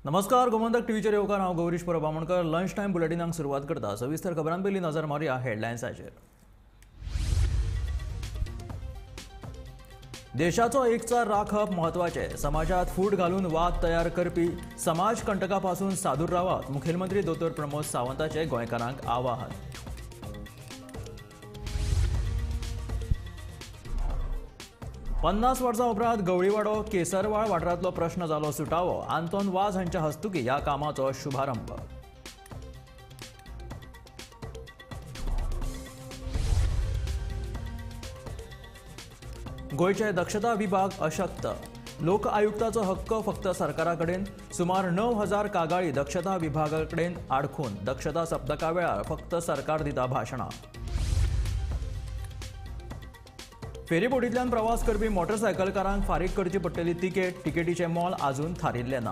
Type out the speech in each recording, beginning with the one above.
नमस्कार, गोमंतक टीव्हीचेर येवकार हांव गौरीश परबामणकर. लंच टायम बुलेटिनाक सुरवात करता. सविस्तर खबरां पयलीं नजर मारया हेडलायन्साचेर. देशाचो एकचार राखप म्हत्वाचे. समाजात फूट घालून वाद तयार करपी समाज कंटकापासून सादूर रावात. मुखेलमंत्री दोतोर प्रमोद सावंताचे गोंयकारांक आवाहन. 50 वर्सां उपरांत गवळीवाडो केसरवाळ वाठारांतलो प्रश्न जालो सुटावो. आंतोन वाझ हांच्या हस्तुकी ह्या कामाचो शुभारंभ. गोंयचे दक्षता विभाग अशक्त. लोक आयुक्ताचो हक्क फक्त सरकारा कडेन. सुमार 9000 कागाळी दक्षता विभागा कडेन आडखून. दक्षता सप्तका वेळार फक्त सरकार दिता भाशणां. फेरीबोटींतल्यान प्रवास करपी मोटरसायकलकारांक फारीक करची पडटली तिकेटीचें मोल आजून थारिल्लें ना.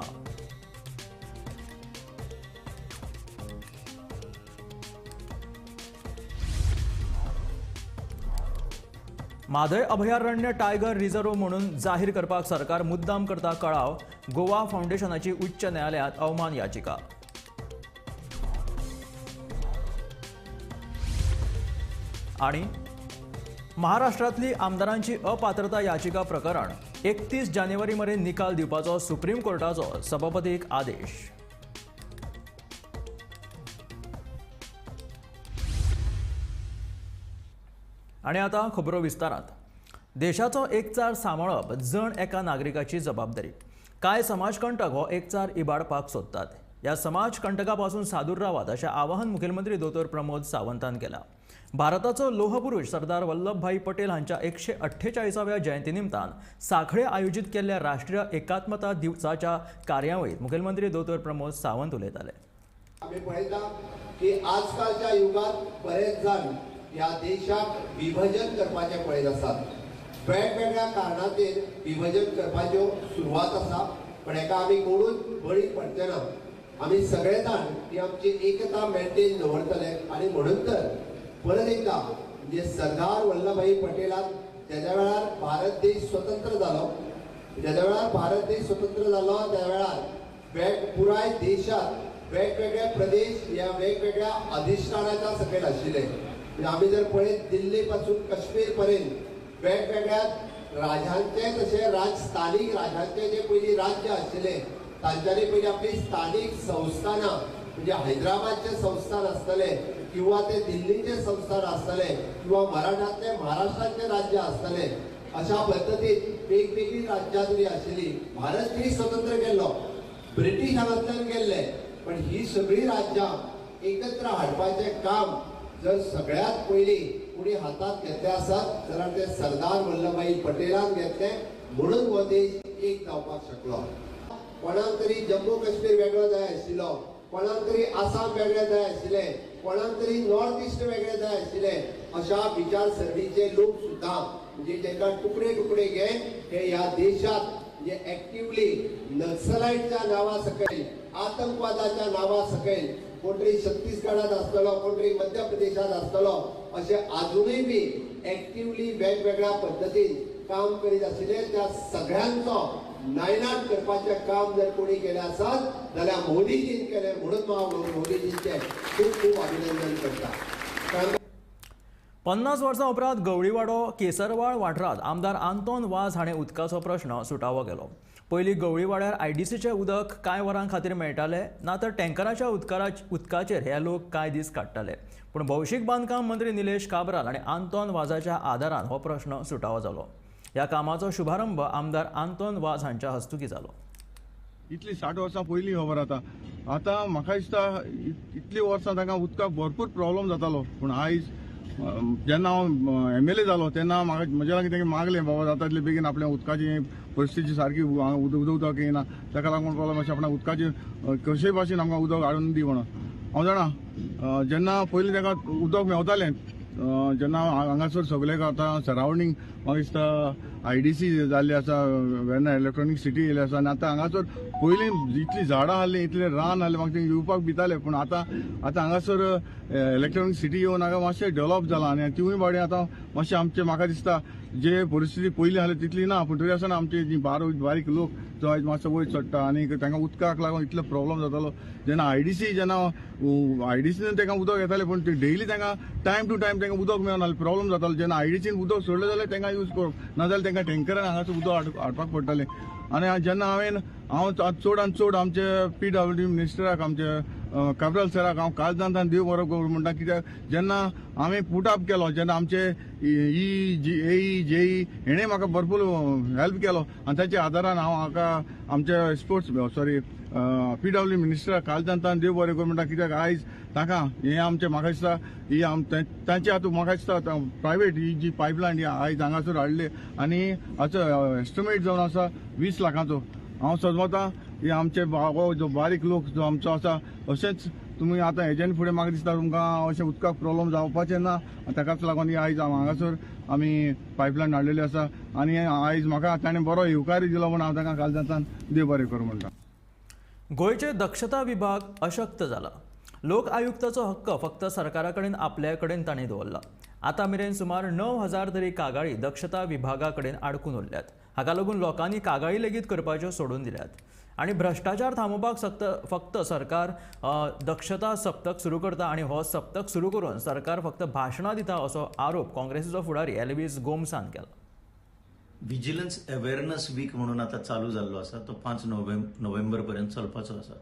म्हादय अभयारण्य टायगर रिझर्व म्हणून जाहीर करपाक सरकार मुद्दाम करता कळाव. गोवा फाउंडेशनाची उच्च न्यायालयांत अवमान याचिका. आणि महाराष्ट्रांतली आमदारांची अपात्रता याचिका प्रकरण 31 जानेवारी मेरेन निकाल दिवपाचो सुप्रीम कोर्टाचो सभापतीक आदेश. आणि आता खबरो विस्तारांत. देशाचो एकचार सांबाळप जण एका नागरिकाची जबाबदारी. कांय समाजकंटक हो एकचार इबाडपाक सोदतात. ह्या समाजकंटकापासून सादूर रावात अशें आवाहन मुखेलमंत्री दोतोर प्रमोद सावंतान केलां. भारताचो लोहपुरुष सरदार वल्लभभाई पटेल हांच्या 148व्या जयंती निमतान सांखळे आयोजीत केल्ल्या राष्ट्रीय एकात्मता दिवसाच्या कार्यावळीत मुखेलमंत्री दोतोर प्रमोद सावंत उलयताले. आम्ही पळयता की आजकालच्या युगात बरेच जण ह्या देशाक विभाजन करपाचे पळयत असतात. वेगवेगळ्या कारणांचेर विभाजन करपाच्यो सुरवात आसा, पण हेका आमी कोणूच बळी पडचे ना. आमी सगळे जाण ही आमची एकता मेंटेन दवरतले. आणि म्हणून तर परत एकदा म्हणजे सरदार वल्लभभाई पटेलान ज्या वेळार भारत देश स्वतंत्र जालो, त्या वेळार पुराय देशात वेगवेगळे प्रदेश या वेगवेगळ्या अधिष्ठानाच्या सकयल आशिल्ले. आम्ही जर पळयत दिल्ली पासून काश्मीर पर्यंत वेगवेगळ्या राजांचे तशें स्थानिक राजांचे जे पयलीं राज्य आशिल्ले तांच्यांनी पयलीं आपली स्थानिक संस्थानां म्हणजे हैदराबादचे संस्थान आसतले किंवा ते दिल्लीचे संस्थान आसतले किंवा मराठांतले महाराष्ट्राचे राज्य आसतले, अशा पद्दतीन वेगवेगळी राज्यां जरी आशिल्ली. भारत ही स्वतंत्र केल्लो, ब्रिटीश हांगांतल्यान गेल्ले, पण ही सगळी राज्यां एकत्र हाडपाचे काम जर सगळ्यात पयलीं कोणी हातात घेतले आसत जाल्यार ते सरदार वल्लभभाई पटेलान घेतले. म्हणून हो देश एक जावपाक शकलो. कोणाक तरी जम्मू काश्मीर वेगळो जाय आशिल्लो, कोणाक तरी आसाम वेगळे जाय आशिल्ले, कोणाक तरी नॉर्थ ईस्ट वेगळे जाय आशिल्ले. अशा विचारसरणीचे लोक सुद्धा म्हणजे जेका तुकडे तुकडे घेवन हे ह्या देशात म्हणजे ऍक्टिव्हली नक्सलाइटच्या नावा सकयल, आतंकवादाच्या नावा सकयल कोणतरी छत्तीसगडात आसतलो, कोणतरी मध्य प्रदेशात आसतलो, असे अजूनही बी ऍक्टिव्हली वेगवेगळ्या पद्धतीन काम करीत आशिल्ले त्या सगळ्यांचो नायनाट करपाचे काम जर कोणी केले आसत जाल्यार मोदीजीन केले. म्हणून हांव मोदीजींचे खूब खूब अभिनंदन करता. 50 वर्सां उपरांत गवळीवाडो केसरवाळ वाठारांत आमदार आंतोन वाझ हाणें उदकाचो प्रश्न सुटावो केलो. पयलीं गवळीवाड्यार आयडीसीचें उदक कांय वरां खातीर मेळटालें, ना तर टँकराच्या उदकाचेर हे लोक कांय दीस काडटाले. पूण भौशीक बांदकाम मंत्री निलेश काब्राल आनी आंतोन वाझाच्या आदारान हो प्रश्न सुटावो जालो. ह्या कामाचो शुभारंभ आमदार आंतोन वाझ हांच्या हस्तुकी जालो. इतली 60 वर्सां पयलीं खबर आतां म्हाका दिसता इतली वर्सां ताका उदकाक भरपूर प्रॉब्लेम जातालो. पूण आयज जेन्ना हांव MLA जालो तेन्ना म्हज्या लागीं तेंगे मागलें बाबा जाता तितले बेगीन आपल्या उदकाची परिस्थिती सारकी उदक येना, ताका लागून प्रॉब्लेम अशें आपल्या उदकाची कशेय भाशेन आमकां उदक हाडून दी म्हणून. हांव जाणा जेन्ना पयलीं ताका उदक मेवतालें, जेन्ना हांगासर सगळे आतां सरावंडींग म्हाका दिसता IDC जाल्ली आसा, वेर्ना इलेक्ट्रॉनिक सिटी येयली आसा. आनी आतां हांगासर पयलीं इतली झाडां आसलीं, इतलें रान आसलें, म्हाका थंय येवपाक भितालें. पूण आतां हांगासर इलेक्ट्रॉनिक सिटी येवन हांगा मातशें डेव्हलप जालां. आनी तिवूय बारी आतां मातशें आमचें म्हाका दिसता जे परिस्थिती पयलीं आसली तितली ना. पूण तरी आसतना आमचे जी बारीक लोक जो आयज मातसो वयर चडटा आनी तांकां उदकाक लागून इतलो प्रॉब्लम जातालो. जेन्ना आयडीसीन तांकां उदक येतालें, पूण डेयली तांकां टायम टू टायम तांकां उदक मेळनासलें, प्रॉब्लम जातालो. जेन्ना आयडीसीन उदक सोडलें जाल्यार तांकां यूज करप, नाजाल्यार तांकां टँकरान हांगासर उदक हाडपाक पडटालें. आनी जेन्ना हांव चड आनी चड आमचे PWD मिनिस्टराक, आमचे कॅप्टल सराक हांव काळजांतल्यान देव बरो करूं म्हणटा. कित्याक जेन्ना हांवें पुट अप केलो, जेन्ना आमचे AE JE हेणें म्हाका भरपूर हेल्प केलो आनी ताच्या आदारान हांव आमचे PWD मिनिस्टराक काळजांतल्यान देव बरें करूं म्हणटा. कित्याक आयज ताका हें आमचें म्हाका दिसता तांचे हातूंत म्हाका दिसता प्रायवेट ही जी पायपलायन आयज हांगासर हाडली आनी हाचो एस्टिमेट जावन आसा 20 लाखांचो. हांव समजता हे आमचे जो बारीक लोक जो आमचो आसा, अशेंच तुमी आतां हेज्यान फुडें म्हाका दिसता तुमकां अशें उदकाक प्रॉब्लम जावपाचें ना. ताकाच लागून आयज हांगासर आमी पायपलायन हाडलेली आसा. आनी आयज म्हाका ताणें बरो येवकारी दिलो म्हणून हांव ताका काळजांतल्यान देव बरें करूं म्हणटा. गोंयचे दक्षता विभाग अशक्त जाला. लोक आयुक्ताचो हक्क फक्त सरकारा कडेन आपल्या कडेन ताणें दवरला. आतां मेरेन सुमार 9,000 तरी कागाळी दक्षता विभागा कडेन आडकून उरल्यात. हाका लागून लोकांनी कागाळी लेगीत करपाच्यो सोडून दिल्यात. आनी भ्रश्टाचार थांबोवपाक फक्त सरकार दक्षता सप्तक सुरू करता आनी हो सप्तक सुरू करून सरकार फक्त भाशणां दिता असो आरोप काँग्रेसीचो फुडारी एल्वीस गोमसान केला. विजिलन्स अवेअरनेस वीक म्हणून आता चालू जाल्लो आसा, तो 5 नोव्हेंबर पर्यंत चलपाचो आसा.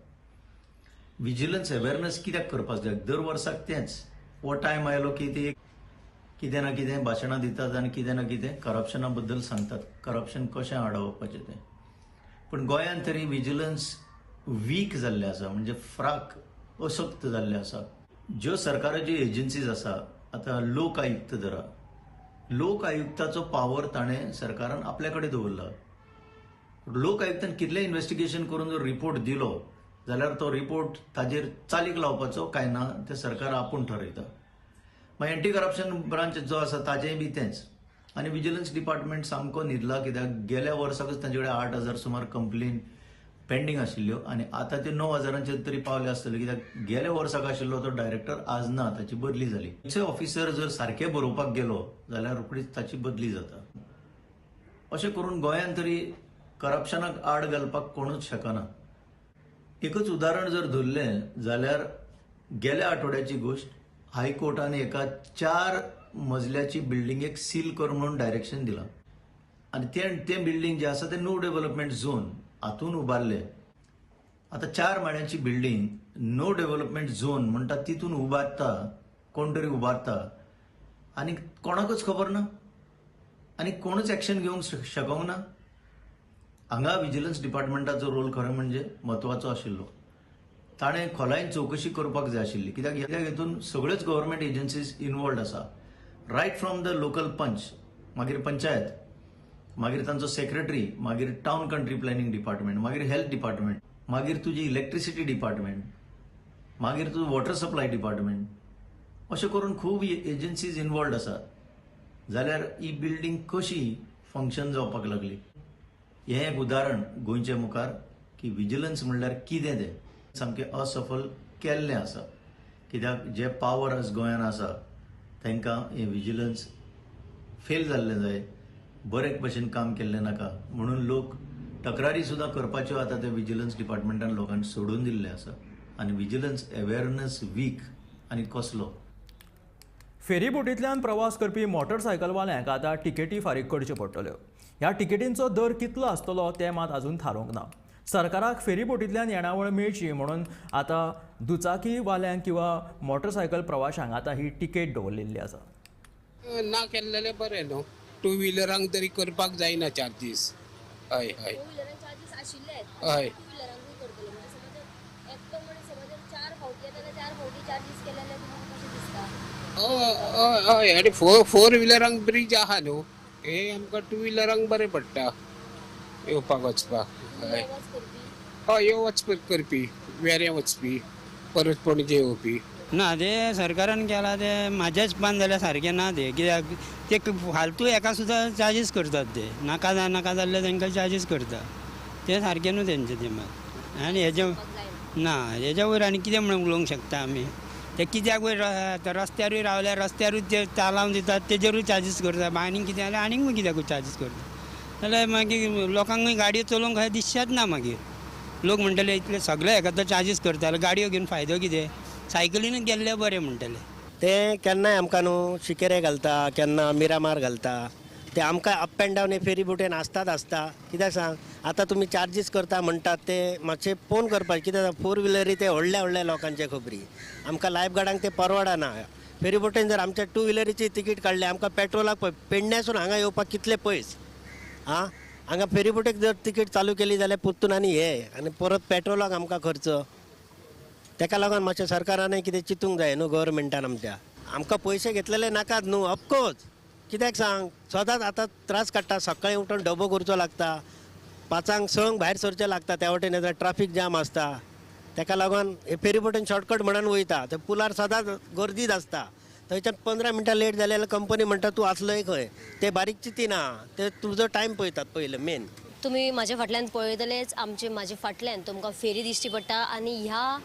विजिलन्स अवेअरनेस कित्याक करपाक जाय? दर वर्साक तेंच हो टायम आयलो की ते कितें ना कितें भाशणां दितात आनी कितें ना कितें करप्शना बद्दल सांगतात, करप्शन कशें आडोवपाचें तें. पूण गोंयांत तरी विजिलन्स वीक जाल्ले आसा, म्हणजे फ्राक अशक्त जाल्ले आसा. ज्यो सरकाराच्यो एजन्सीज आसा, आतां लोक आयुक्त धरा, लोक आयुक्ताचो पावर ताणें सरकारान आपल्या कडेन दवरला. लोक आयुक्तान कितलें इन्व्हेस्टिगेशन करून जर रिपोर्ट दिलो जाल्यार तो रिपोर्ट ताजेर चालीक लावपाचो काय ना तें सरकार आपूण ठरयता. मागीर एंटी करप्शन ब्रांच जो आसा ताचेंय बी तेंच. आनी विजिलन्स डिपार्टमेंट सामको न्हिदला, कित्याक गेल्या वर्साकच तांचे कडेन 8,000 सुमार कंप्लेन पेंडींग आशिल्ल्यो आनी आतां त्यो 9,000 तरी पावले आसतल्यो. कित्याक गेल्या वर्साक आशिल्लो तो डायरेक्टर आज ना, ताची बदली जाली. खंयचोय ऑफिसर जर सारके बरोवपाक गेलो जाल्यार रोखडीच ताची बदली जाता. अशें करून गोंयांत तरी करप्शनाक आड घालपाक कोणूच शकना. एकच उदाहरण जर धरलें जाल्यार गेल्या आठवड्याची गोश्ट, हायकोर्टान एका 4 मजल्याची बिल्डिंगेक सील कर म्हणून डायरेक्शन दिलां आनी तें बिल्डींग जें आसा तें नो डेव्हलपमेंट झोन हातून उबारले. आतां 4 माळ्यांची बिल्डींग नो डेव्हलपमेंट झोन म्हणटा तितून उबारता कोण तरी उबारता आनी कोणाकच खबर ना आनी कोणूच एक्शन घेवंक शकूंक ना. हांगा विजिलन्स डिपार्टमेंटाचो रोल खरें म्हणजे म्हत्वाचो आशिल्लो. ताणें खोलायेन चवकशी करपाक जाय आशिल्ली, कित्याक हेतून सगळ्योच गव्हर्मेंट एजन्सीज इन्वॉल्ड आसा. रायट फ्रॉम द लोकल पंच, मागीर पंचायत, मागीर तांचो सेक्रेटरी, मागीर टावन कंट्री प्लॅनिंग डिपार्टमेंट, मागीर हेल्थ डिपार्टमेंट, मागीर तुजी इलेक्ट्रिसिटी डिपार्टमेंट, मागीर तुजो वॉटर सप्लाय डिपार्टमेंट, अशें करून खूब एजन्सीज इन्वॉल्ड आसात. जाल्यार ही बिल्डींग कशी फंक्शन जावपाक लागली? हें एक उदाहरण गोंयचे मुखार की विजिलन्स म्हणल्यार कितें तें सामकें असफल केल्लें आसा. कित्याक जे पावर आज गोंयांत आसा तांकां हें विजिलन्स फेल जाल्लें जाय, बरे भशेन काम केल्लें नाका म्हणून लोक तक्रारी सुद्दां करपाच्यो आतां ते विजिलन्स डिपार्टमेंटान लोकांनी सोडून दिल्ले आसा. आनी विजिलन्स अवेअरनेस वीक आनी कसलो? फेरीबोटींतल्यान प्रवास करपी मोटरसायकलवाल्यांक आतां तिकेटी फारीक करच्यो पडटल्यो. ह्या तिकेटींचो दर कितलो आसतलो तें मात अजून थारोवंक ना. सरकाराक फेरीबोटींतल्यान येणावळ मेळची म्हणून आतां दुचाकीवाल्यांक किंवा मोटरसायकल प्रवाशांक आतां ही तिकेट दवरलेली आसा. ना केल्लेले बरें न्हू. 2 व्हिलरांक तरी करपाक जायना चार्जीस. हय हय चार्जीस आशिल्ले हय. 2 व्हिलरांकूय करतले म्हणजे समज एकटो मनीस समज 4 फावटी येता जाल्यार 4 फावटी चार्जीस केले जाल्यार तुमकां कशें दिसता? हय आनी 4 व्हिलरांक ब्रिज आहा न्हू, हे आमकां 2 व्हिलरांक बरें पडटा येवपाक वचपाक. हय प्रवास करपी हय यो वचपाक करपी, वेऱ्यां वचपी, परत पणजे येवपी. ना ते सरकारान केला ते म्हाजेच पान जाल्यार सारकें ना ते कित्याक ते फालतू एका सुद्दां चार्जीस करतात ते नाका जाल्ले तांकां चार्जीस करता ते सारकें न्हू तेंचे ते मात आनी हेज्या वयर आनी कितें म्हणून उलोवंक शकता आमी ते कित्याक वयर रस्त्यारूय रावल्यार रस्त्यारूच ते चालावन दितात तेजेरूय चार्जीस करता आनीक कितें जाल्यार आनीक कित्याक चार्जीस करता जाल्यार मागीर लोकांक गाडयो चलोवंक खंय दिसचेच ना मागीर लोक म्हणटले इतले सगळे हेका चार्जीस करता जाल्यार गाडयो घेवन फायदो कितें सायकलीनूच गेल्ले बरें म्हणटले ते केन्नाय आमकां न्हू शिकेरे घालता केन्ना मिरामार घालता ते आमकां अप एंड डावन फेरी बोटेन आसता कित्याक सांग आतां तुमी चार्जीस करता म्हणटात ते मातशे फोन करपाचे कित्याक 4 व्हिलरी ते व्हडल्या लोकांचे खबरी आमकां लायफ गार्डांक ते परवडना फेरी बोटेन जर आमच्या 2 व्हिलरीची तिकीट काडली आमकां पेट्रोलाक पळय पेडण्यासून हांगा येवपाक कितले पयस हांगा फेरी बोटेक जर तिकीट चालू केली जाल्यार परतून आनी आनी परत पेट्रोलाक आमकां खर्च तेका लागून मातशें सरकारानय कितें चिंतूंक जाय न्हू गव्हर्मेंटान आमकां पयशे घेतलेले नाकात न्हू ऑफकोर्स कित्याक सांग सदांच आतां त्रास काडटा सकाळीं उठून डबो करचो लागता 5 संक भायर सरचें लागता त्या वटेन येता ट्राफीक जाम आसता तेका लागून हे फेरी बोटेन शॉर्टकट म्हणून वयता ते पुलार सदांच गर्दीच आसता थंयच्यान 15 मिनटां लेट जाले जाल्यार कंपनी म्हणटा तूं आसलोय खंय ते बारीक चिंतिना ते तुजो टायम पळयतात पयलें मेन तुम्ही माझ्या फाटल्यान पळयतलेच म्हाज्या फाटल्यान तुमकां फेरी दिश्टी पडटा आनी ह्या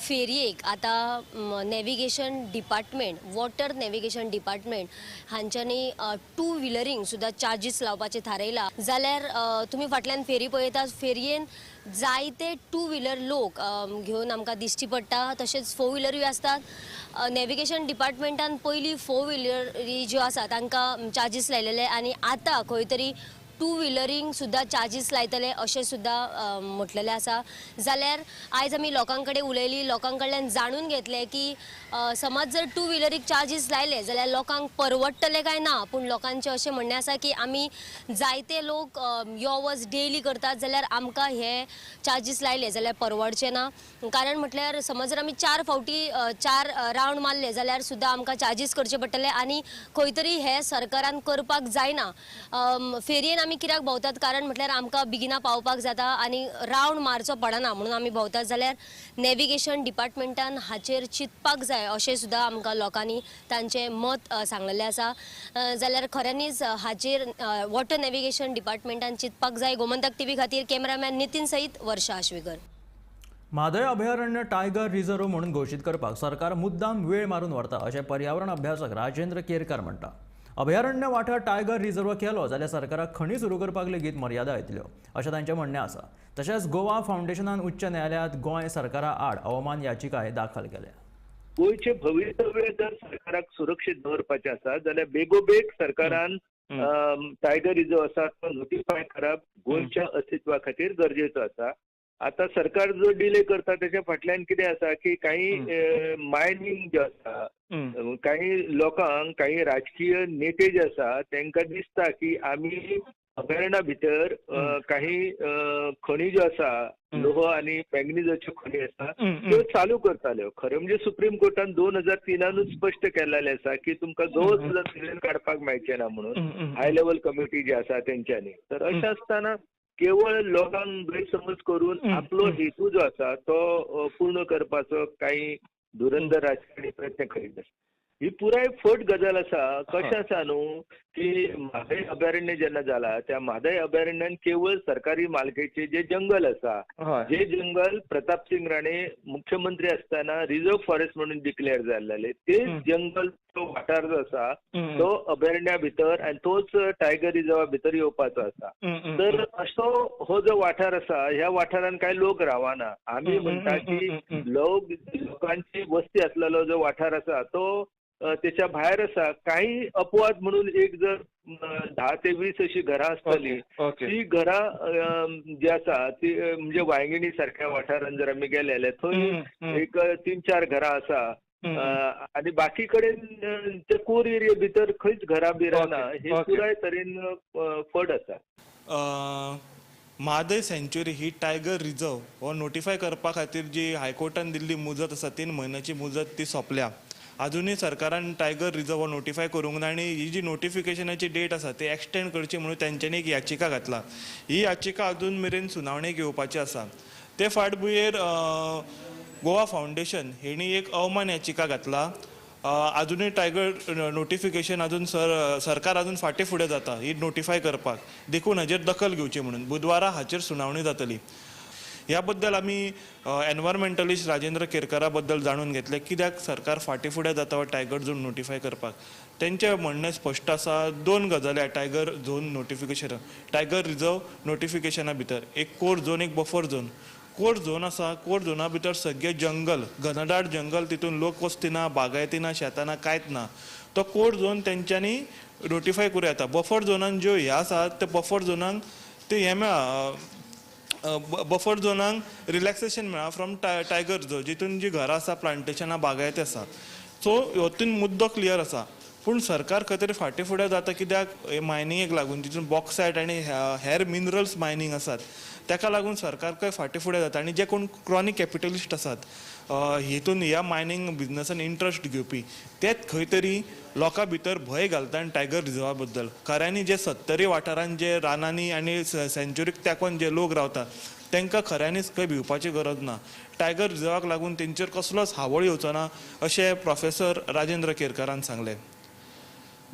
फेरयेक आतां navigation department water navigation department हांच्यांनी 2 व्हिलरींक सुद्दां चार्जीस लावपाचें थारयला जाल्यार तुमी फाटल्यान फेरी पळयतात फेरयेन जायते 2 व्हिलर लोक घेवन आमकां दिश्टी पडटा तशेंच 4 व्हिलरूय आसतात नॅविगेशन डिपार्टमेंटान पयलीं 4 व्हिलरी ज्यो आसा तांकां चार्जीस लायलेले आनी आतां खंय तरी 2 व्हिलरींक सुद्दां चार्जीस लायतले अशें सुद्दां म्हटलेलें आसा जाल्यार आयज आमी लोकां कडेन उलयली लोकां कडल्यान जाणून घेतलें की समज जर 2 व्हिलरीक चार्जीस लायले जाल्यार लोकांक परवडटले काय ना पूण लोकांचें अशें म्हणणें आसा की आमी जायते लोक यो वच डेली करतात जाल्यार आमकां हे चार्जीस लायले जाल्यार परवडचें ना कारण म्हटल्यार समज जर आमी 4 फावटी 4 रावंड मारले जाल्यार सुद्दां आमकां चार्जीस करचे पडटले आनी खंय तरी हे सरकारान करपाक जायना फेरयेन आमी कित्याक भोंवतात कारण म्हटल्यार आमकां बेगिना पावपाक जाता आनी रावंड मारचो पडना म्हणून आमी भोंवतात जाल्यार नॅविगेशन डिपार्टमेंटान हाचेर चिंतपाक जाय अशें सुद्दां आमकां लोकांनी तांचें मत सांगलेलें आसा जाल्यार खऱ्यांनीच हाचेर वॉटर नॅविगेशन डिपार्टमेंटान चिंतपाक जाय गोमंतक टीव्ही खातीर कॅमेरामॅन नितीन सईत वर्षा आश्वेकर म्हादय अभयारण्य टायगर रिझर्व म्हणून घोशीत करपाक सरकार मुद्दाम वेळ मारून व्हरता अशें पर्यावरण अभ्यासक राजेंद्र केरकार म्हणटा अभयारण्य वाठार टायगर रिझर्व केलो जाल्यार सरकाराक खणी सुरू करपाक लेगीत मर्यादा येतल्यो अशें तांचें म्हणणें आसा तशेंच गोवा फावंडेशनान उच्च न्यायालयांत गोंय सरकारा आड अवमान याचिकाय दाखल केल्या गोंयचे भवितव्य जर सरकाराक सुरक्षीत दवरपाचें आसा जाल्यार बेगोबेग सरकारान टायगर रिझर्व आसा तो नोटिफाय करप गोंयच्या अस्तित्वा खातीर गरजेचो आसा आता सरकार जो डिले करता त्याच्या फाटल्यान कितें आसा की काही मायनिंग जे आसा काही लोकांक काही राजकीय नेते जे आसा तांकां दिसता की आमी अभयारण्या भितर काही खणी ज्यो आसा लोह आणि मॅग्निजाच्यो खणी आसा त्यो चालू करताल्यो खरें म्हणजे सुप्रीम कोर्टान 2003 स्पश्ट केल्लेलें आसा की तुमकां दोन सुद्दां काडपाक मेळचें ना म्हणून हाय लेवल कमिटी जी आसा तेंच्यांनी तर अशें आसतना केवळ लोकांक गैरसमज करून आपलो हेतू जो आसा तो पूर्ण करपाचो काही धुरंधर राजकारणी प्रयत्न करीत आसा ही पुराय फट गजाल आसा कशें आसा न्हू की म्हादय अभयारण्य जेन्ना जाला त्या म्हादय अभयारण्यान केवळ सरकारी मालकीचे जे जंगल आसा जे जंगल प्रताप सिंग राणे मुख्यमंत्री असताना रिझर्व फॉरेस्ट म्हणून डिक्लेअर जाल्ले ते जंगल तो वाठार जो आसा तो अभयारण्या भितर आणि तोच टायगर रिझर्वा भितर येवपाचो आसा तर असो हो जो वाठार आसा ह्या वाठारान काय लोक रावना आमी म्हणटा की लोकांची वस्ती असलेलो जो वाठार आसा तो त्याच्या भायर आसा काही अपवाद म्हणून एक जर 10 ते 20 अशी घरां आसतली ती घरां जी आसा ती म्हणजे वांयगिणी सारख्या वाठारान जर आमी गेले थंय एक 3-4 घरां आसा आणि बाकी कडेन ते कोर एरिया भितर खंयच घरां बिरां ना हे पुराय तरेन फड आसा म्हादय सँच्युरी ही टायगर रिझर्व हो नोटिफाय करपा खातीर जी हायकोर्टान दिल्ली मुजत आसा 3 म्हयन्याची मुजत ती सोंपल्या अजूनही सरकारान टायगर रिझर्व हो नोटिफाय करूंक ना आनी ही जी नोटिफिकेशनाची डेट आसा ती एक्सटेंड करची म्हणून तेंच्यांनी एक याचिका घातला ही याचिका अजून मेरेन सुनावणेक येवपाची आसा ते फाटभुंयेर गोवा फाउंडेशन हेणी एक अवमान याचिका घातला. अजूनही टायगर नोटिफिकेशन अजून सरकार अजून फाटे फुडें जाता ही नोटिफाय करपाक, देखून हाचेर दखल घेवची म्हणून बुधवारा हाचेर सुनावणी जातली. ह्या बद्दल आमी एनवायरमेंटलिस्ट राजेंद्र केरकरा बद्दल जाणून घेतले कित्याक सरकार फाटे फुडें जाता वा टायगर झोन नोटिफाय करपाक. तेंचें म्हणणें स्पश्ट आसा. 2 गजाली tiger zone notification, tiger reserve नोटिफिकेशना भितर एक कोर झोन, एक बफर झोन. कोर झोन आसा, कोर झोना भितर सगळे जंगल, घनदाट जंगल, तितून लोक वस्ती ना, बागायती ना, शेतां ना, कांयच ना. तो कोर झोन तेंच्यांनी नोटिफाय करूं येता. बफर झोनान ज्यो ह्या आसात ते बफर झोनाक ते हें मेळ्ळा, बफर झोनाक रिलॅक्सेशन मेळ्ळा फ्रॉम टायगर झोन, जितून जी घरां आसा, प्लांटेशनां, बागायती आसा. सो हातून मुद्दो क्लियर आसा. पूण सरकार खंय तरी फाटे फुडें जाता कित्याक मायनिंगेक लागून, जितून बॉक्सायट आनी हेर मिनरल्स मायनिंग आसात ताका लागून सरकार खंय फाटे फुडें जाता. आनी जे कोण क्रॉनीक कॅपिटलिस्ट आसात हितून ह्या मायनिंग बिजनसान इंट्रस्ट घेवपी तेच खंय तरी लोकां भितर भंय घालता टायगर रिजर्वा बद्दल. खऱ्यांनी जे 70 वाठारांत जे रानांनी आनी सेंच्युरीक तेंकोन जे लोक रावतात तांकां खऱ्यांनीच खंय भिवपाची गरज ना. टायगर रिजर्वाक लागून तेंचेर कसलोच हावळ येवचो ना अशें प्रोफेसर राजेंद्र केरकरान सांगलें.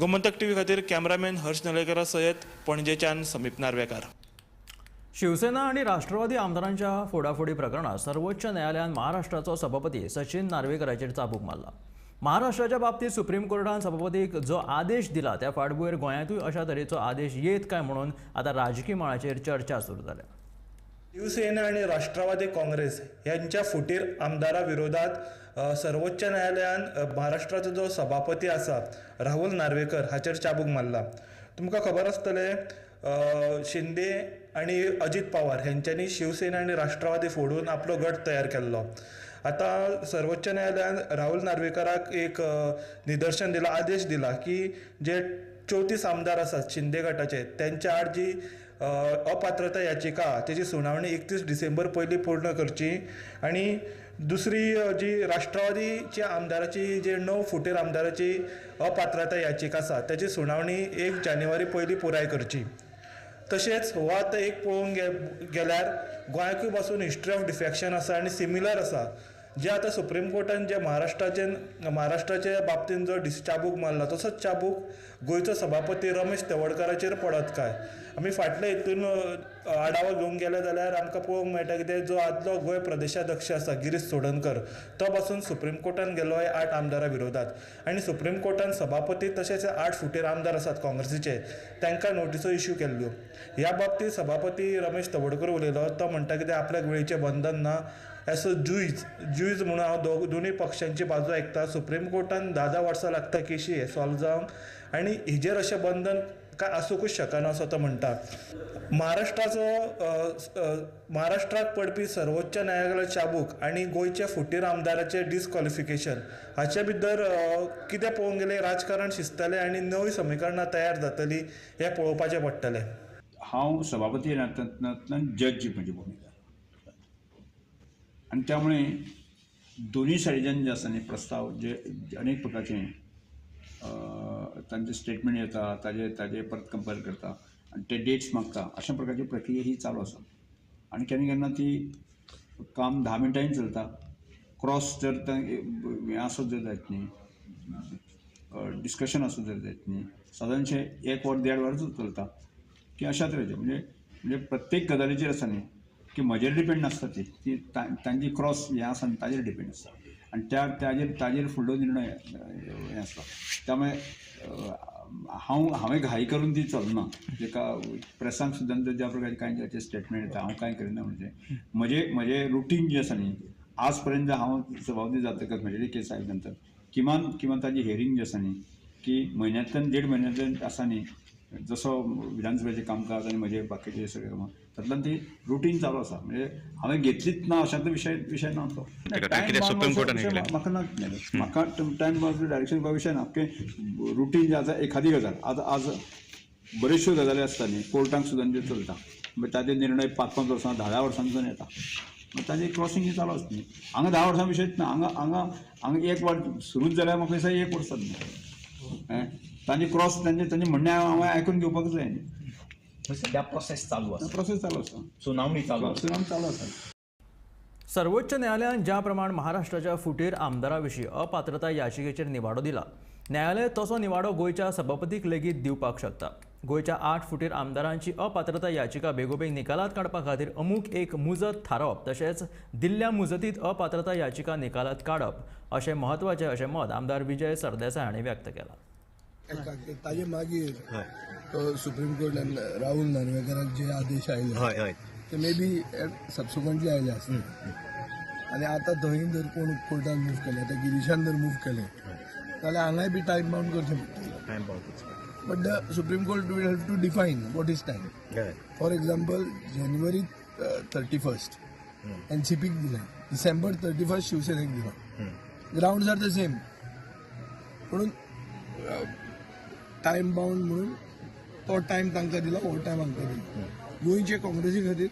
गोमंतक टीव्ही खातीर कॅमेरामॅन हर्ष नलेकरा सयत पणजेच्यान समीप नार्वेकार. शिवसेना आणि राष्ट्रवादी आमदारांच्या फोडाफोडी प्रकरणात सर्वोच्च न्यायालयान महाराष्ट्राचो सभापती सचिन नार्वेकराचेर चाबूक मारला. महाराष्ट्राच्या बाबतीत सुप्रीम कोर्टान सभापतीक जो आदेश दिला त्या फाटभुंयेर गोंयांतूय अशा तरेचो आदेश येत काय म्हणून आता राजकीय मळाचेर चर्चा सुरू जाल्या. शिवसेना आणि राष्ट्रवादी काँग्रेस यांच्या फुटीर आमदारा विरोधात सर्वोच्च न्यायालयान महाराष्ट्राचो जो सभापती आसा राहुल नार्वेकर हाचेर चाबूक मारला. तुमकां खबर आसतलें शिंदे आणि अजित पवार हांच्यांनी शिवसेना आणि राष्ट्रवादी फोडून आपलो गट तयार केल्लो. आता सर्वोच्च न्यायालयान राहुल नार्वेकराक एक निदर्शन दिला, आदेश दिला की जे 34 आमदार आसात शिंदे गटाचे त्यांच्या आड जी अपात्रता याचिका त्याची सुनावणी 31 डिसेंबर पयलीं पूर्ण करची. आणि दुसरी जी राष्ट्रवादीच्या आमदाराची जे 9 फुटीर आमदाराची अपात्रता याचिका आसा त्याची सुनावणी 1 जानेवारी पयलीं पुराय करची. तशेंच हो आतां एक पळोवंक गेल्यार गोंयाकूय पासून हिस्ट्री ऑफ डिफेक्शन आसा आनी सिमिलर आसा. जे आतां सुप्रीम कोर्टान जे महाराष्ट्राच्या बाबतीन जो चाबूक मारला तसोच चाबूक गोंयचो सभापती रमेश तवडकराचेर पडत काय. आमी फाटल्या हितून आढावा घेवंक गेले जाल्यार आमकां पळोवंक मेळटा की जो आदलो गोंय प्रदेशाध्यक्ष आसा गिरीश चोडणकर तो पासून सुप्रीम कोर्टान गेलो 8 आमदारां विरोधात. आनी सुप्रीम कोर्टान सभापती तशेंच 8 फुटीर आमदार आसात काँग्रेसीचे तांकां नोटिसो इश्यू केल्ल्यो. ह्या बाबतींत सभापती रमेश तवडकर उलयलो. तो म्हणटा की आपल्याक वेळेचें बंधन ना. एज अ ज्यूज म्हणून हांव दोनूय पक्षांची बाजू आयकता. सुप्रीम कोर्टान 10 वर्सां लागता केशी हे सॉल्व जावंक आनी हेजेर अशें बंधन काय आसूंकूच शकना असो तो म्हणटा. महाराष्ट्राक पडपी सर्वोच्च न्यायालयाचो चाबूक आनी गोंयच्या फुटीर आमदाराचे डिस्क्वॉलिफिकेशन हाचे भितर कितें पळोवंक गेलें राजकारण शिजतलें आनी नवी समीकरणां तयार जातलीं हें पळोवपाचें पडटलें. हांव सभापती नात्यांतल्यान जज म्हजी भुमिका आणि त्यामुळे दोन्ही सायडीच्यान जे आसा न्ही प्रस्ताव जे अनेक प्रकारचे तांचे स्टेटमेंट येता ताजे परत कंपेर करता आणि ते डेट्स मागता अशा प्रकारची प्रक्रिया ही चालू आसा. आणि केन्ना केन्ना ती काम 10 मिनटांनी चलता. क्रॉस जर हें आसत जर जायत न्ही डिस्कशन आसत जर जायत न्ही सादारणशें 1 वर 1.5 वरांच चलता की अशा तरेचे म्हणजे प्रत्येक गजालीचेर आसा न्ही की म्हजेर डिपेंड नासता ती तांची क्रॉस हें आसा न्ही ताजेर डिपेंड आसता आनी ताजेर फुडलो निर्णय हें आसता. त्यामुळे हांवें घाई करून ती चलना. जेका प्रेसांक सुद्दां ज्या प्रकारचे कांय स्टेटमेंट येता हांव कांय करिना. म्हणजे म्हजें रुटीन जें आसा न्ही आज पर्यंत हांव सभापती जातकच म्हजे केस आयले नंतर किमान ताजी हियरींग जी आसा न्ही की म्हयन्यांतल्यान 1.5 म्हयन्यांतल्यान आसा न्ही जसो विधानसभेचें कामकाज आनी म्हजे बाकीचे सगळे कामां तातूंतल्यान ती रुटीन चालू आसा. म्हणजे हांवें घेतलीच ना अशांतलो विशय ना तो. म्हाका ना म्हाका टायम बाउंड डायरेक्शन करपा विशय ना. रुटीन जें आसा एखादी गजाल आज बऱ्योचश्यो गजाली आसता न्ही कोर्टाक सुद्दां जे चलता मागीर ताजे निर्णय 5-5 वर्सां 10 वर्सांचो येता. ताजें क्रॉसींग चालू आसता न्ही. हांगा 10 वर्सां विशयच ना. हांगा 1 वर्स सुरूच जाल्यार म्हाका दिसता 1 वर्स न्ही. तांची क्रॉस तांचे म्हणणें हांवें आयकून घेवपाक जाय न्ही. सध्या प्रोसेस चालू आसा. आसा सुनावणी चालू आसा. आसा. सर्वोच्च न्यायालयान ज्या प्रमाण महाराष्ट्राच्या फुटीर आमदाराविशीं अपात्रता याचिकेचेर निवाडो दिला, न्यायालय तसो निवाडो गोंयच्या सभापतीक लेगीत दिवपाक शकता. गोंयच्या 8 फुटीर आमदारांची अपात्रता याचिका बेगोबेग निकालात काडपा खातीर अमूक एक मुजत थारावप तशेंच दिल्ल्या मुजतीत अपात्रता याचिका निकालात काडप अशें म्हत्वाचें अशें मत आमदार विजय सरदेसाय हांणी व्यक्त केलां. ताजे मागीर सुप्रीम कोर्टान राहुल नार्वेकराक जे आदेश आयले ते मे बी सबसिक्वंटली आयले आसले आनी आतां थंय जर कोण कोर्टान मूव केले ते गिरीशान जर मूव केले जाल्यार हांगाय बी टायम बाउंड करचें पडटलें. But the supreme court will have to define what is time. For example जानेवारी 31 एनसीपीक दिलें, डिसेंबर 31 शिवसेनेक दिला. ग्राउंड्स आर द सेम म्हणून टायम बाउंड म्हणून तो टायम तांकां दिला, हो टायम हांकां दिला. गोंयचे काँग्रेसी खातीर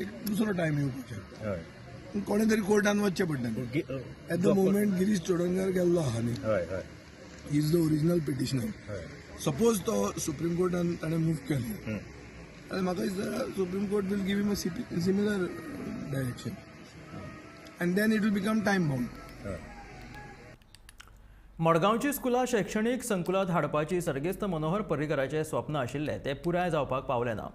एक दुसरो टायम येवपाचो. कोणें तरी कोर्टान वचचें पडटलें. At the moment Girish Chodankar गेल्लो आहा न्ही, he is the original petitioner. Suppose तो सुप्रीम कोर्टान ताणें मूव केलें आनी म्हाका दिसता supreme court will give him a similar direction and then it will become time bound. मडगांवची स्कुलां शैक्षणीक संकुलांत हाडपाची सर्गेस्त मनोहर पर्रीकराचें स्वप्न आशिल्लें तें पुराय जावपाक पावलें ना.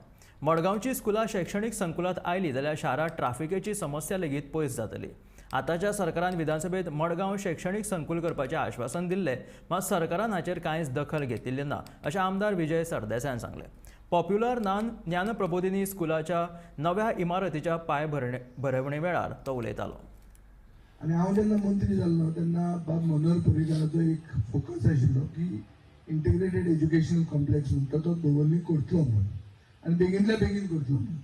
मडगांवची स्कुलां शैक्षणीक संकुलांत आयलीं जाल्यार शारांत ट्राफिकेची समस्या लेगीत पयस जातली. आतांच्या सरकारान विधानसभेत मडगांव शैक्षणीक संकुल करपाचें आश्वासन दिल्लें, मात सरकारान हाचेर कांयच दखल घेतिल्ली ना अशें आमदार विजय सरदेसायान सांगलें. पॉप्युलर ज्ञान प्रबोधिनी स्कुलाच्या नव्या इमारतीच्या पायभरवणे वेळार तो उलयतालो. आनी हांव जेन्ना मंत्री जाल्लो तेन्ना बाब मनोहर पर्रीकराचो एक फोकस आशिल्लो की इंटिग्रेटेड एज्युकेशनल कॉम्प्लेक्स म्हणटा तो दवरली करतलो म्हणून आनी बेगिनल्या बेगीन करतलो म्हणून.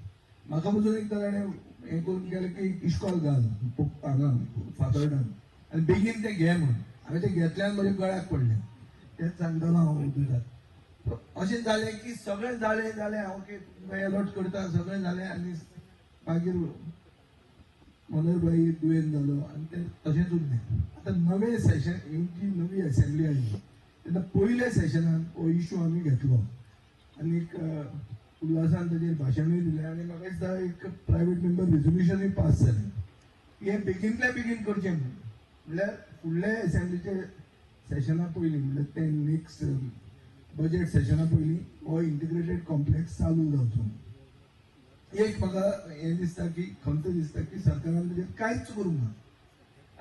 म्हाका पसून एकदां ताणें हें करून गेलें की इश्कॉल घाल हांगा फातर्डान आनी बेगीन तें घे म्हणून. हांवें तें घेतल्यान म्हज्या गळ्याक पडलें. तेंच सांगतालो हांव उदकात. अशें जालें की सगळें जालें हांव अलॉट करता, सगळें जालें आनी मागीर मनोहर भाई दुयेंत जालो आनी तें तशेंच उरलें. आतां नवें सेशन ही जी नवी असेंब्ली आयली तेन्ना पयल्या सेशनान हो इशू आमी घेतलो आनीक उल्हासान ताचेर भाशणूय दिलें आनी म्हाका दिसता एक प्रायवेट मेंबर रेजोल्युशनूय पास जालें की हें बेगिनल्या बेगीन करचें म्हणून. म्हणल्यार फुडल्या असेंब्लीचे सेशना पयलीं म्हणल्यार तें नेक्स्ट बजेट सेशना पयलीं हो इंटिग्रेटेड कॉम्प्लेक्स चालू जावचो. एक म्हाका हें दिसता की खंत दिसता की सरकारान ताचेर कांयच करूंक ना.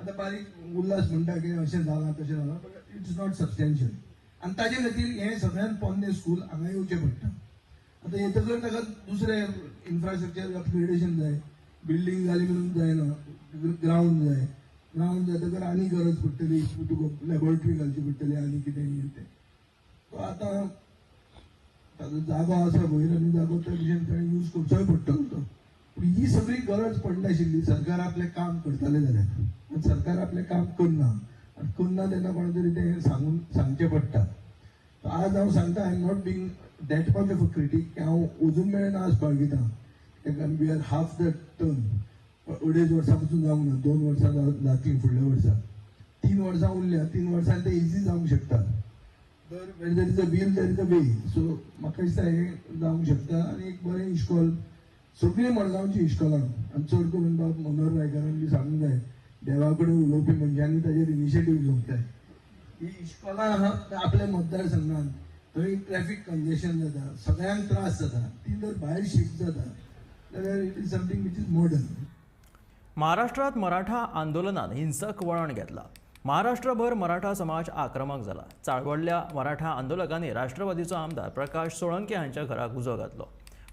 आतां बारीक उल्हास म्हणटा की अशें जालां तशें जालां बट इट्स नॉट सबस्टेन्शियल आनी ताचे खातीर हें सगळ्यान पोन्नें स्कूल हांगा येवचें पडटा. आतां येतकच ताका दुसरें इन्फ्रास्ट्रक्चर अपग्रेडेशन जाय, बिल्डींग जाली म्हणून जायना, ग्रावंड जाय. ग्रावंड जातकर आनी गरज पडटली, तुका लॅबॉरेटरी घालची पडटली आनी कितें तें. तो आतां ताजो जागो आसा वयर आनी जागो त्या भशेन ताणें यूज करचोय पडटलो तो. पूण ही सगळी गरज पडनाशिल्ली सरकार आपलें काम करतालें जाल्यार. सरकार आपलें काम करना आनी करना तेन्ना कोणा तरी तें सांगचें पडटा. आज हांव सांगता I am not being that much of a critic की हांव अजून मेळना आज बाळगिता. We are half the turn. 2.5 वर्सां पसून जावंक ना, 2 वर्सां जातलीं फुडल्या वर्सा. 3 वर्सां उरल्या, 3 वर्सांनी ते इजी जावंक शकता. There is a will there is a way. So म्हाका दिसता हें जावंक शकता आनी एक बरें इश्कॉल सगळीं मडगांवची इश्कॉलां आनी चड करून बाब मनोहर रायकरान बी सांगूंक जाय देवा कडेन उलोवपी मनशांनी ताचेर इनिशिएटीव घेवंक जाय. ही इश्कॉलां आहा आपल्या मतदारसंघांत थंय ट्रॅफिक कंजेशन जाता, सगळ्यांक त्रास जाता, ती जर भायर शिफ्ट जाता जाल्यार it is something which is modern. महाराष्ट्रात मराठा आंदोलनान हिंसक वळण घेतलां. महाराष्ट्रभर मराठा समाज आक्रमक जाला. चाळवडल्या मराठा आंदोलकांनी राष्ट्रवादीचो आमदार प्रकाश सोळंके हांच्या घराक उजो घातलो.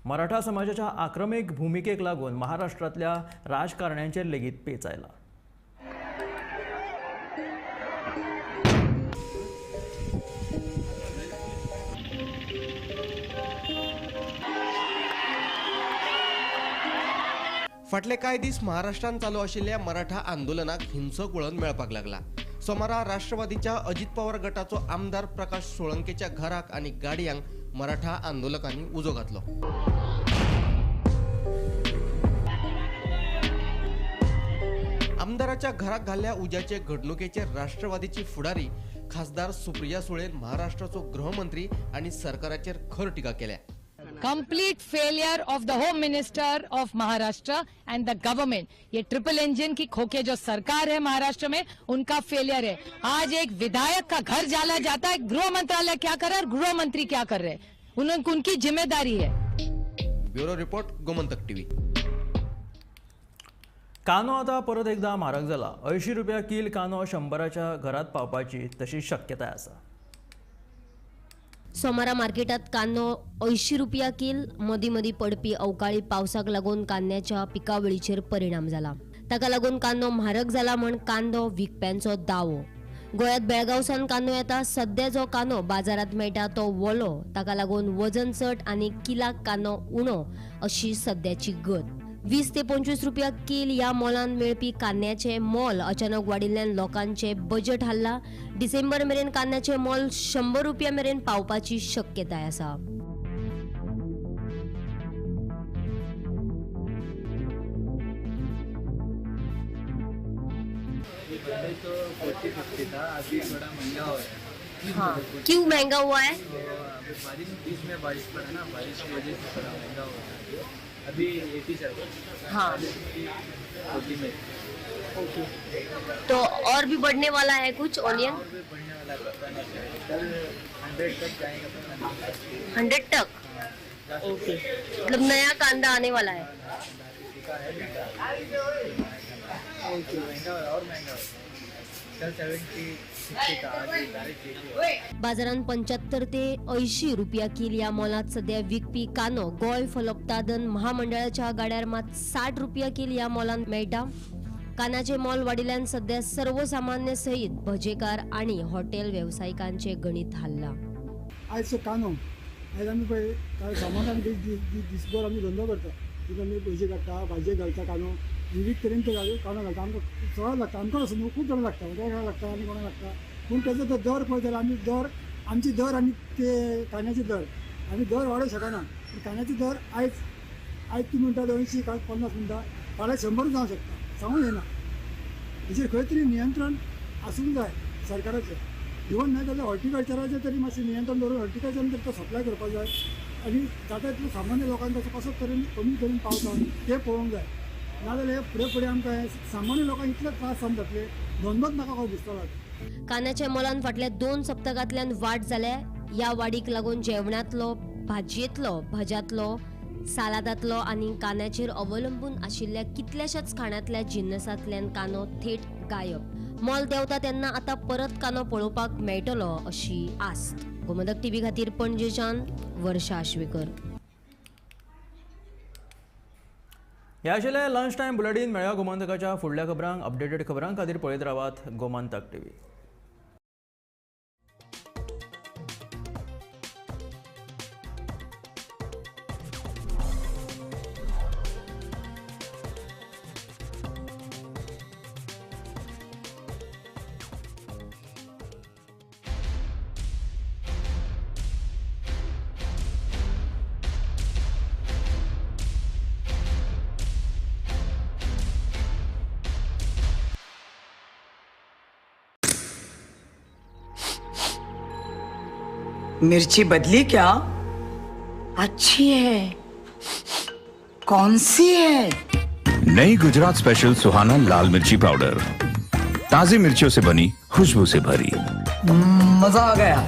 मराठा समाजाच्या आक्रमीक भुमिकेक लागून महाराष्ट्रांतल्या राजकारण्यांचेर लेगीत पेंच आयला. फाटले कांय दीस महाराष्ट्रात चालू आशिल्ल्या मराठा आंदोलनाक हिंसक वळण मेळपाक लागला. सोमारा राष्ट्रवादीच्या अजित पवार गटाचो आमदार प्रकाश सोळंकेच्या घराक आनी गाडयांक मराठा आंदोलकांनी उजो घातलो. आमदाराच्या घराक घाल्ल्या उज्याचे घडणुकेचेर राष्ट्रवादीची फुडारी खासदार सुप्रिया सुळेन महाराष्ट्राचो गृहमंत्री आणि सरकाराचेर खर टिका केल्या. Complete failure of the home minister of Maharashtra end the government. ये ट्रिपल इंजन की खोखे जो सरकार है महाराष्ट्र में, उनका फेलियर है। आज एक विधायक का घर जला जाता है, गृह मंत्रालय क्या कर रहा है, गृह मंत्री क्या कर रहे हैं, उनकी जिम्मेदारी है। Bureau report, Gomantak TV. कांदो आता परत एकदा म्हारग जाला। 80 रुपया किल कांदो 100च्या घरात पावपाची तशी शक्यताय आसा। सोमारा मार्केटात कांदो 80 रुपया किल। मदी पडपी अवकाळी पावसाक लागून कांद्याच्या पिकावळीचेर परिणाम जाला। ताका लागून कांदो म्हारग जाला म्हण कांदो विकप्यांचो दावो। गोंयांत बेळगांवसान कांदो येता। सध्या जो कांदो बाजारात मेळटा तो वलो, ताका लागून वजन चड आनी किलाक कांदो उणो अशी सध्याची गत। 20 ते 25 रुपया किल या मोलान मेळपी कांद्याचे मोल अचानक वाडिल्ल्यान लोकांचे बजेट हल्ला। डिसेंबर मेरेन कांद्याचे मोल 100 रुपया मेरेन पावपाची शक्यताय आसा। हाँ, क्यों महंगा हुआ है? बारिश बीच में बारिश पड़ा ना, बारिश की वजह से थोड़ा महंगा हो रहा है। अभी 80 चल रहा है। हाँ, 40 में। ओके। तो और भी बढ़ने वाला है कुछ ऑनियन? और भी बढ़ने वाला है, पता नहीं कल 100 तक जाएगा, पता नहीं। 100 तक? ओके, मतलब नया कांदा आने वाला है। ओके, महंगा और महंगा कल 70 60 था, आज डायरेक्ट 80। बाजारात 75 ते 80 रुपया किल या मोलात सध्या विकपी कांदो गोय फलोत्पादन महामंडळाच्या गाड्यार मात 60 रुपया किल या मोलान मेळटा। कांद्याचे मोल वाडिल्ल्यान सध्या सर्वसामान्य सहित भजेकार आणि हॉटेल व्यावसायिकांचे गणित हल्ला। आयज कांदो आयज आमी पळय सामान आमी दिसभर आमी धंदो करता, तितून आमी भजी काडटा, भाजयेक घालता कांदो, विविध तरेन तो कांदो घालता। आमकां सगळ्यांक लागता, आमकां असो न्हू, खूब जाणां लागता, वेगळ्या लागता आनी कोणाक लागता। पूण तेजो तो दर पळयत जाल्यार आमी आमची दर आनी ते कांद्याचे दर आमी दर वाडोवंक शकना। कांद्याचे दर आयज तूं म्हणटा 200, काल 50 म्हणटा, फाल्यां 100 जावंक शकता, सांगूंक येना। हेचेर खंय तरी नियंत्रण आसूंक जाय सरकाराचें। इवन ना जाल्यार हॉर्टिकल्चराचें तरी मातशें नियंत्रण दवरून हॉर्टिकल्चरान तर तो सप्लाय करपाक जाय आनी जाता तितलो सामान्य लोकांक कसो तरेन कमी करून पावता तें पळोवंक जाय। नाजाल्यार फुडें आमकां सामान्य लोकांक इतले त्रास जावन जातले, धंदोच नाका कसो दिसता। कांद्याच्या मोलान फाटल्या 2 सप्तकांतल्यान वाड जाल्या। या वाडीक लागून जेवणातलो, भाज्यांतलो, सालादांतलो आनी कांद्याचेर अवलंबून आशिल्ल्या कितल्याशाच खाणांतल्या जिन्नसांतल्यान कांदो थेट गायब। मोल देंवता तेन्ना आतां परत कांदो पळोवपाक मेळटलो अशी आस्त। गोमंतक टीव्ही खातीर पणजेच्यान वर्षा आश्वेकर। हे आशिल्ले लंच टायम बुलेटिन। मेळया गोमंतकाच्या फुडल्या खबरांक। अपडेटेड खबरां खातीर पळयत रावात गोमंतक टीव्ही। मिर्ची बदली क्या? अच्छी है। कौन सी है? नई गुजरात स्पेशल सुहाना लाल मिर्ची पाउडर, ताजी मिर्चियों से बनी, खुशबू से भरी। मजा आ गया।